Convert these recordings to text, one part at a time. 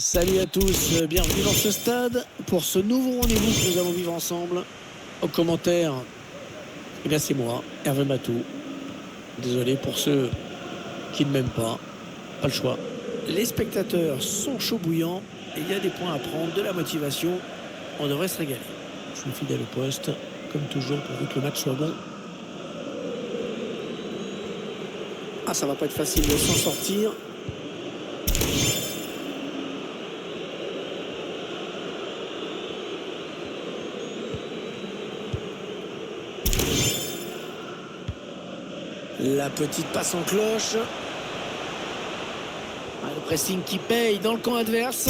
Salut à tous, bienvenue dans ce stade pour ce nouveau rendez-vous que nous allons vivre ensemble. Au commentaire, eh bien c'est moi, Hervé Matou. Désolé pour ceux qui ne m'aiment pas le choix. Les spectateurs sont chauds bouillants et il y a des points à prendre, de la motivation. On devrait se régaler. Je suis fidèle au poste, comme toujours, pourvu que le match soit bon. Ah, ça va pas être facile de s'en sortir. La petite passe en cloche. Ah, le pressing qui paye dans le camp adverse.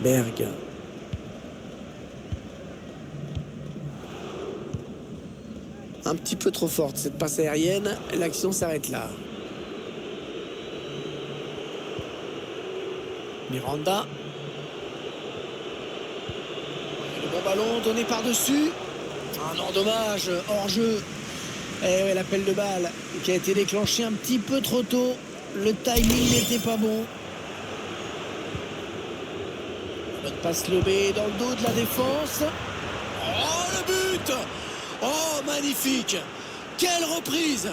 Berg. Un petit peu trop forte cette passe aérienne. L'action s'arrête là. Miranda. Le bon ballon donné par-dessus. Ah non, dommage, hors-jeu. Eh ouais, l'appel de balle qui a été déclenché un petit peu trop tôt. Le timing n'était pas bon. Bonne passe lobée dans le dos de la défense. Oh, le but! Oh, magnifique! Quelle reprise!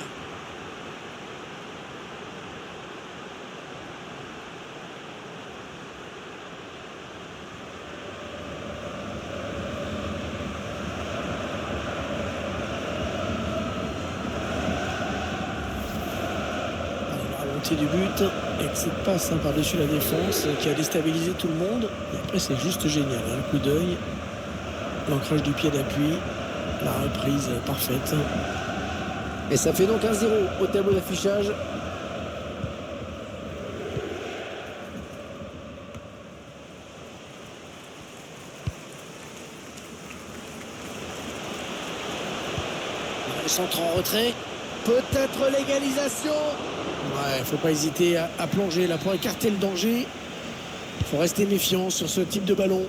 Du but avec cette passe par-dessus la défense qui a déstabilisé tout le monde. Et après c'est juste génial, un coup d'œil, l'ancrage du pied d'appui, la reprise parfaite. Et ça fait donc 1-0 au tableau d'affichage. Le centre en retrait, peut-être l'égalisation. Ouais, faut pas hésiter à plonger là pour écarter le danger. Faut rester méfiant sur ce type de ballon.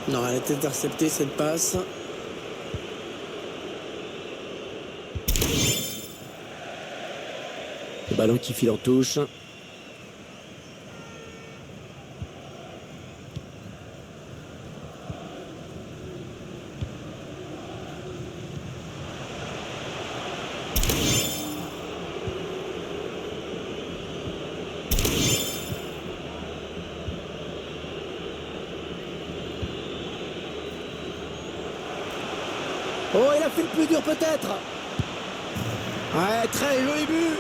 Non, elle est interceptée cette passe. Le ballon qui file en touche. Oh, il a fait le plus dur peut-être. Ouais, très joli but.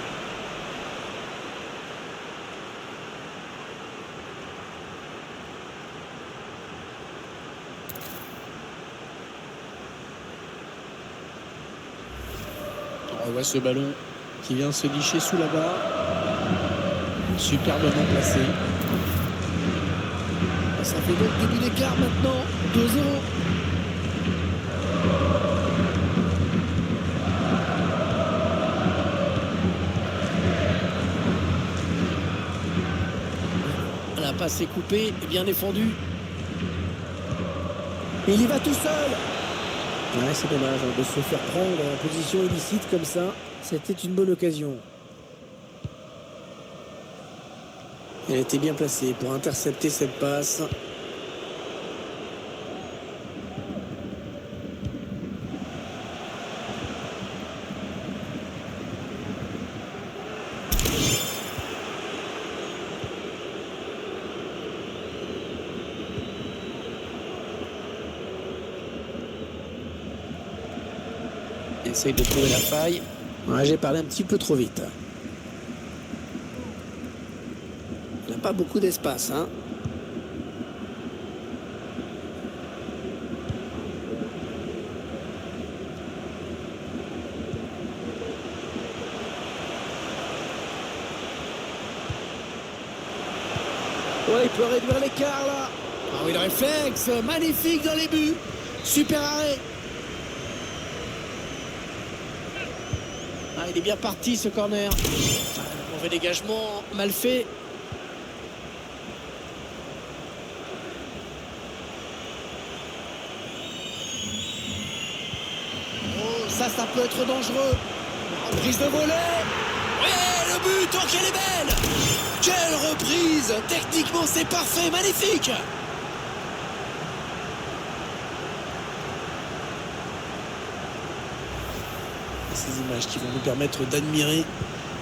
On voit ce ballon qui vient se licher sous la barre. Superbement placé. Ça fait donc 2 buts d'écart maintenant. 2-0. La passe est coupée, bien défendue. Il y va tout seul. Ouais, c'est dommage de se faire prendre en position illicite comme ça. C'était une bonne occasion. Elle était bien placée pour intercepter cette passe. Essaye de trouver la faille. Ouais, j'ai parlé un petit peu trop vite. Il n'a pas beaucoup d'espace, hein. Ouais, il peut réduire l'écart là. Ah oui, le réflexe, magnifique dans les buts. Super arrêt. Ah, il est bien parti ce corner. Ah, mauvais dégagement, mal fait. ça peut être dangereux. Prise de volet. Ouais, le but, oh qu'elle est belle. Quelle reprise. Techniquement, c'est parfait, magnifique. Ces images qui vont nous permettre d'admirer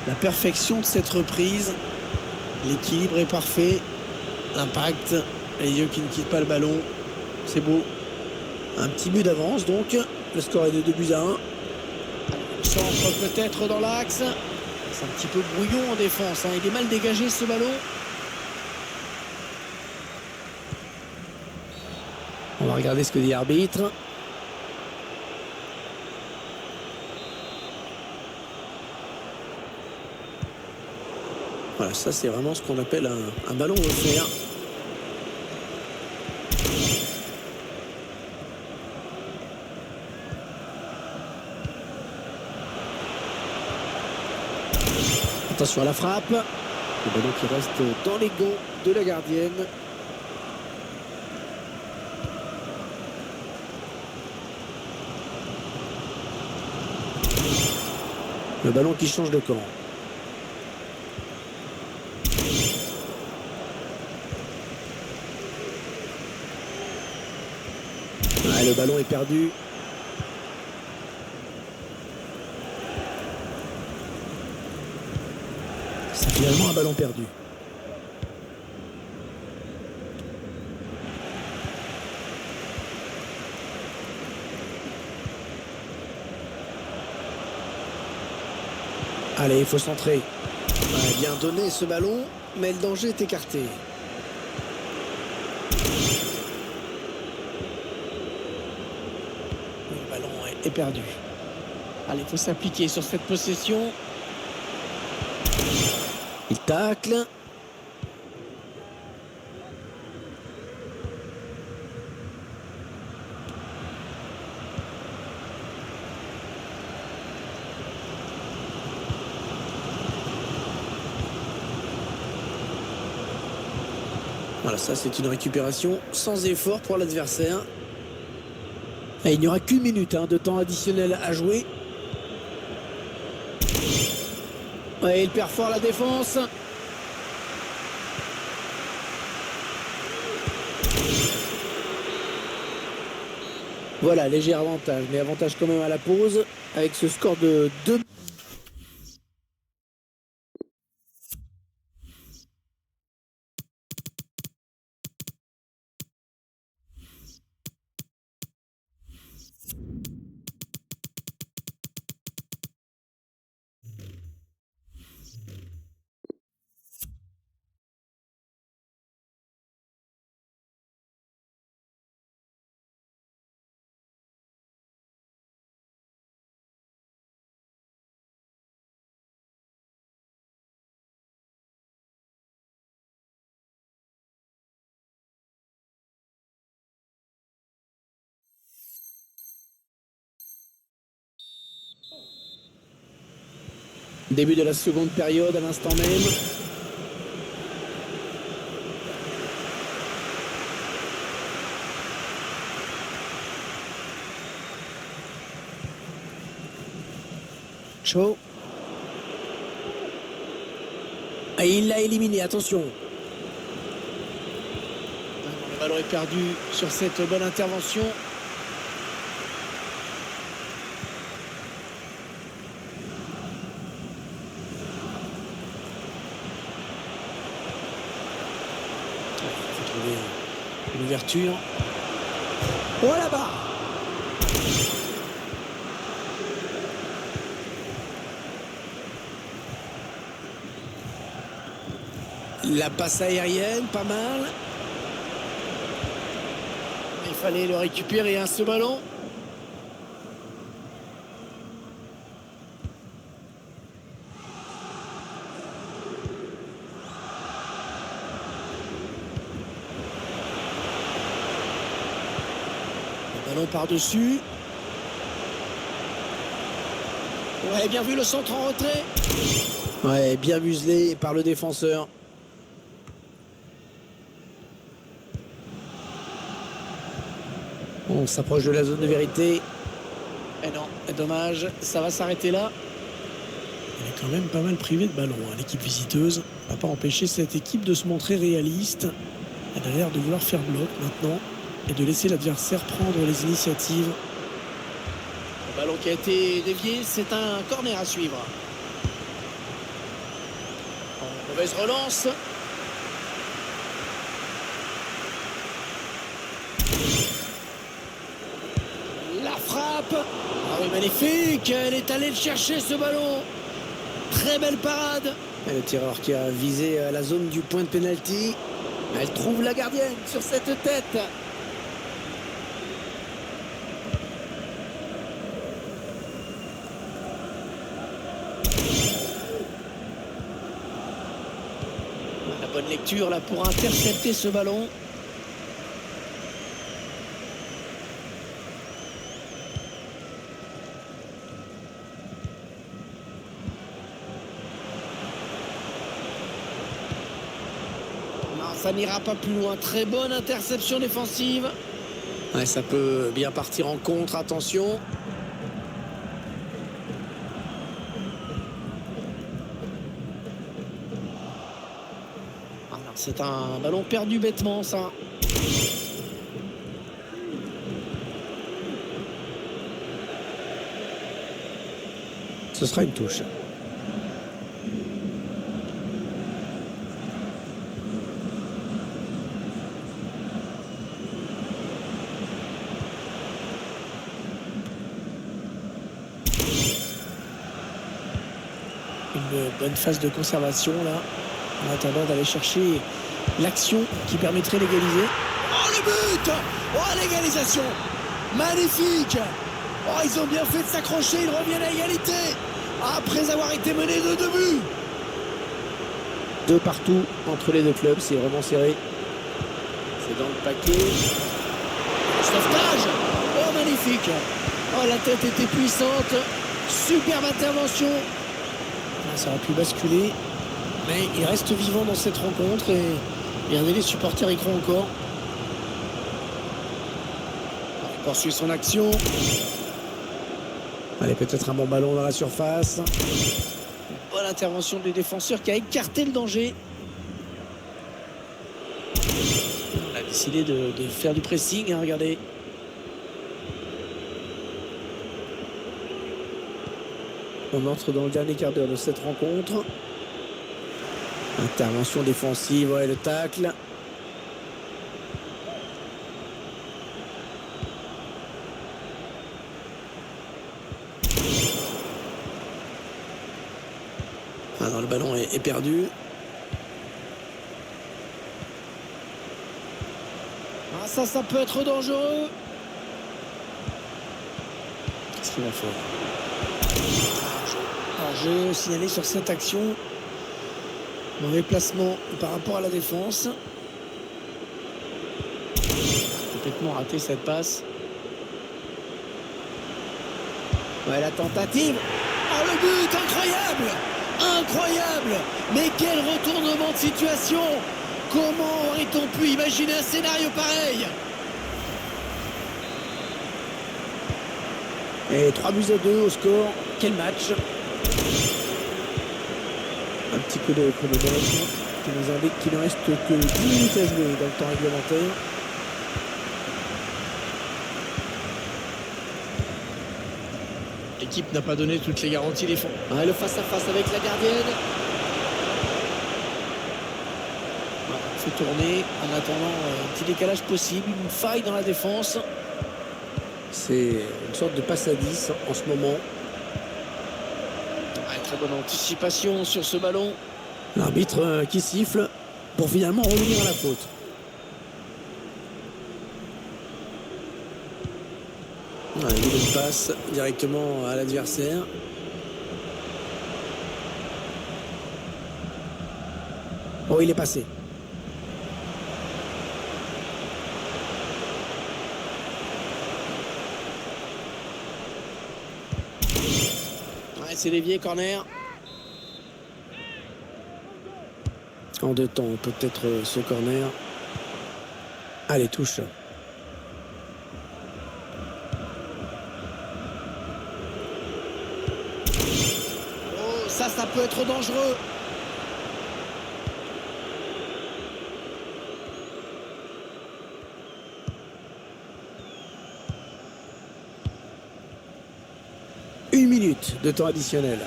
la perfection de cette reprise. L'équilibre est parfait. L'impact, les yeux qui ne quittent pas le ballon. C'est beau. Un petit but d'avance donc. Le score est de 2-1. Centre peut-être dans l'axe. C'est un petit peu brouillon en défense, hein. Il est mal dégagé ce ballon. On va regarder ce que dit l'arbitre. Voilà, ça c'est vraiment ce qu'on appelle un ballon offert. Attention à la frappe. Le ballon qui reste dans les gants de la gardienne. Le ballon qui change de camp. Ah, le ballon est perdu. C'est finalement un ballon perdu. Allez, il faut centrer. Bien donné ce ballon, mais le danger est écarté. Le ballon est perdu. Allez, il faut s'appliquer sur cette possession. Il tacle. Voilà, ça c'est une récupération sans effort pour l'adversaire. Et il n'y aura qu'une minute de temps additionnel à jouer. Ouais, il perd fort la défense. Voilà, léger avantage, mais avantage quand même à la pause avec ce score de 2. Début de la seconde période à l'instant même. Chaud. Et il l'a éliminé, attention. Le ballon est perdu sur cette bonne intervention. Il faut trouver une ouverture. Oh là-bas! La passe aérienne, pas mal. Il fallait le récupérer, ce ballon. Le ballon par-dessus. Ouais, bien vu le centre en retrait. Ouais, bien muselé par le défenseur. On s'approche de la zone de vérité. Et non, dommage, ça va s'arrêter là. Elle est quand même pas mal privée de ballon, hein, l'équipe visiteuse. Ça va pas empêcher cette équipe de se montrer réaliste. Elle a l'air de vouloir faire bloc maintenant et de laisser l'adversaire prendre les initiatives. Le ballon qui a été dévié, c'est un corner à suivre. Mauvaise relance. La frappe. Ah oui, magnifique. Elle est allée le chercher, ce ballon. Très belle parade. Et le tireur qui a visé la zone du point de pénalty. Elle trouve la gardienne sur cette tête. La bonne lecture là pour intercepter ce ballon. Ça n'ira pas plus loin. Très bonne interception défensive. Ouais, ça peut bien partir en contre. Attention. C'est un ballon perdu bêtement, ça. Ce sera une touche. Une bonne phase de conservation là, en attendant d'aller chercher l'action qui permettrait d'égaliser. Oh le but! Oh l'égalisation! Magnifique! Oh ils ont bien fait de s'accrocher, ils reviennent à égalité après avoir été menés de 2 buts. 2 partout entre les deux clubs, c'est vraiment serré. C'est dans le paquet. Sauvetage! Oh magnifique! Oh la tête était puissante, superbe intervention. Ça aurait pu basculer, mais il reste vivant dans cette rencontre et regardez, les supporters y croient encore. Il poursuit son action. Allez, peut-être un bon ballon dans la surface. Bonne intervention des défenseurs qui a écarté le danger. On a décidé de faire du pressing, hein, regardez. On entre dans le dernier quart d'heure de cette rencontre. Intervention défensive, ouais, le tacle. Ah non, le ballon est perdu. Ah ça peut être dangereux. Qu'est-ce qu'il va faire? Jeu signalé sur cette action. Mauvais placement par rapport à la défense. Complètement raté cette passe. Ouais, la tentative. Oh le but, incroyable! Incroyable! Mais quel retournement de situation! Comment aurait-on pu imaginer un scénario pareil? Et 3-2 au score. Quel match! Un petit coup de chronomètre qui nous indique qu'il ne reste que 10 minutes à jouer dans le temps réglementaire. L'équipe n'a pas donné toutes les garanties des fonds. Ah, le face-à-face avec la gardienne. Voilà, fait tourner en attendant un petit décalage possible, une faille dans la défense. C'est une sorte de passe à 10 en ce moment. Très bonne anticipation sur ce ballon. L'arbitre qui siffle pour finalement revenir à la faute. Il passe directement à l'adversaire. Oh, il est passé. C'est dévié, corner. En 2 temps, peut-être ce corner. Allez, touche. peut être dangereux. Une minute de temps additionnel.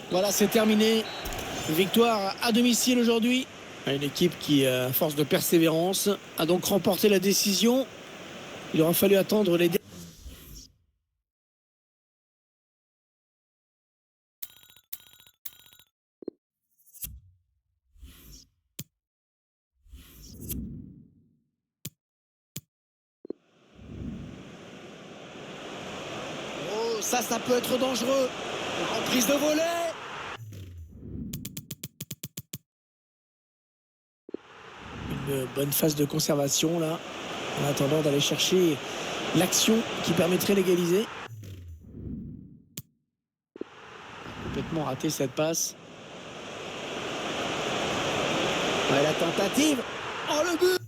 Voilà, c'est terminé. Victoire à domicile aujourd'hui. Une équipe qui, à force de persévérance, a donc remporté la décision. Il aura fallu attendre les... Oh, ça peut être dangereux. En prise de volet. Une bonne phase de conservation là, en attendant d'aller chercher l'action qui permettrait d'égaliser. Complètement raté cette passe. Ouais, la tentative. Oh, le but!